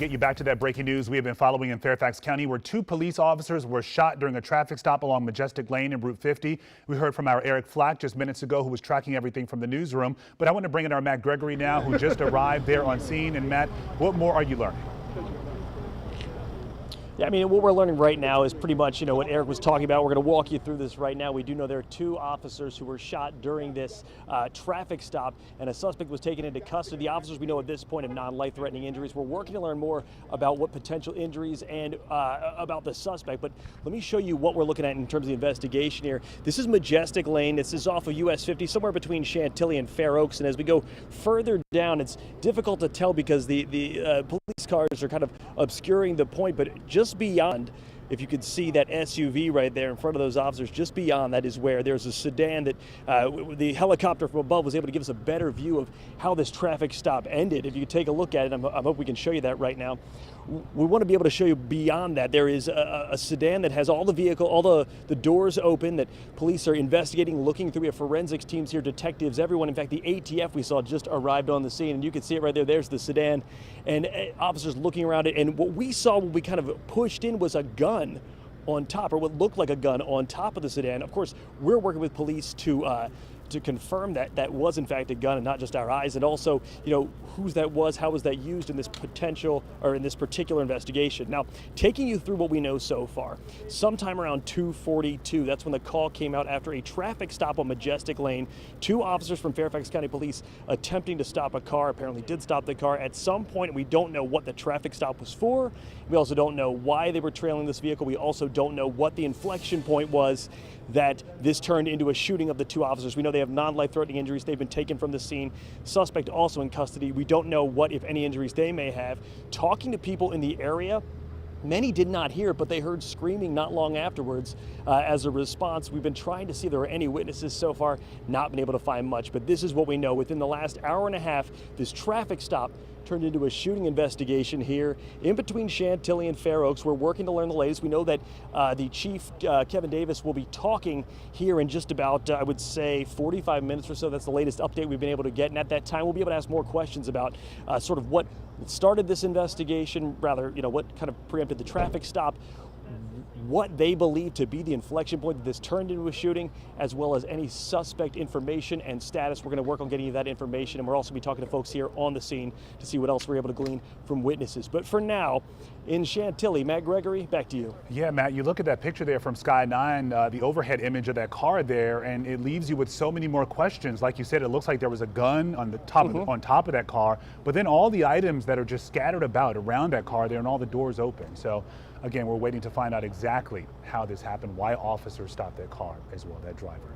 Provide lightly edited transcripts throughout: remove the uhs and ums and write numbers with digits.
Get you back to that breaking news we have been following in Fairfax County, where two police officers were shot during a traffic stop along Majestic Lane and Route 50. We heard from our Eric Flack just minutes ago, who was tracking everything from the newsroom. But I want to bring in our Matt Gregory now, who just arrived there on scene. And Matt, what more are you learning? Yeah, I mean, what we're learning right now is pretty much, what Eric was talking about. We're going to walk you through this right now. We do know there are two officers who were shot during this traffic stop, and a suspect was taken into custody. The officers we know at this point have non-life-threatening injuries. We're working to learn more about what potential injuries and about the suspect. But let me show you what we're looking at in terms of the investigation here. This is Majestic Lane. This is off of US 50, somewhere between Chantilly and Fair Oaks. And as we go further down, it's difficult to tell because the police cars are kind of obscuring the point, but just beyond, if you could see that SUV right there in front of those officers, just beyond that is where there's a sedan that the helicopter from above was able to give us a better view of how this traffic stop ended. If you take a look at it, I hope we can show you that right now. We want to be able to show you beyond that. There is a sedan that has all the doors open, that police are investigating, looking through. We have forensics teams here, detectives, everyone. In fact, the ATF we saw just arrived on the scene, and you can see it right there. There's the sedan, and officers looking around it. And what we saw when we kind of pushed in was a gun on top, or what looked like a gun on top of the sedan. Of course, we're working with police to confirm that that was in fact a gun and not just our eyes, and also, whose that was, how was that used in this particular investigation. Now, taking you through what we know so far, sometime around 2:42, that's when the call came out after a traffic stop on Majestic Lane. Two officers from Fairfax County Police attempting to stop a car, apparently did stop the car. At some point, we don't know what the traffic stop was for. We also don't know why they were trailing this vehicle. We also don't know what the inflection point was that this turned into a shooting of the two officers. We know they have non-life-threatening injuries. They've been taken from the scene. Suspect also in custody. We don't know what, if any, injuries they may have. Talking to people in the area, many did not hear it, but they heard screaming not long afterwards as a response. We've been trying to see if there were any witnesses so far, not been able to find much, but this is what we know. Within the last hour and a half, this traffic stop turned into a shooting investigation here in between Chantilly and Fair Oaks. We're working to learn the latest. We know that the chief, Kevin Davis, will be talking here in just about, I would say, 45 minutes or so. That's the latest update we've been able to get. And at that time, we'll be able to ask more questions about sort of what started this investigation, rather, what kind of preempted the traffic stop, what they believe to be the inflection point that this turned into a shooting, as well as any suspect information and status. We're going to work on getting you that information, and we'll also be talking to folks here on the scene to see what else we're able to glean from witnesses. But for now, in Chantilly, Matt Gregory, back to you. Yeah, Matt, you look at that picture there from Sky 9, the overhead image of that car there, and it leaves you with so many more questions. Like you said, it looks like there was a gun on the top on top of that car, but then all the items that are just scattered about around that car there, and all the doors open. So again, we're waiting to find out exactly how this happened, why officers stopped that car as well, that driver.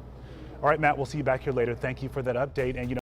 All right, Matt, we'll see you back here later. Thank you for that update. And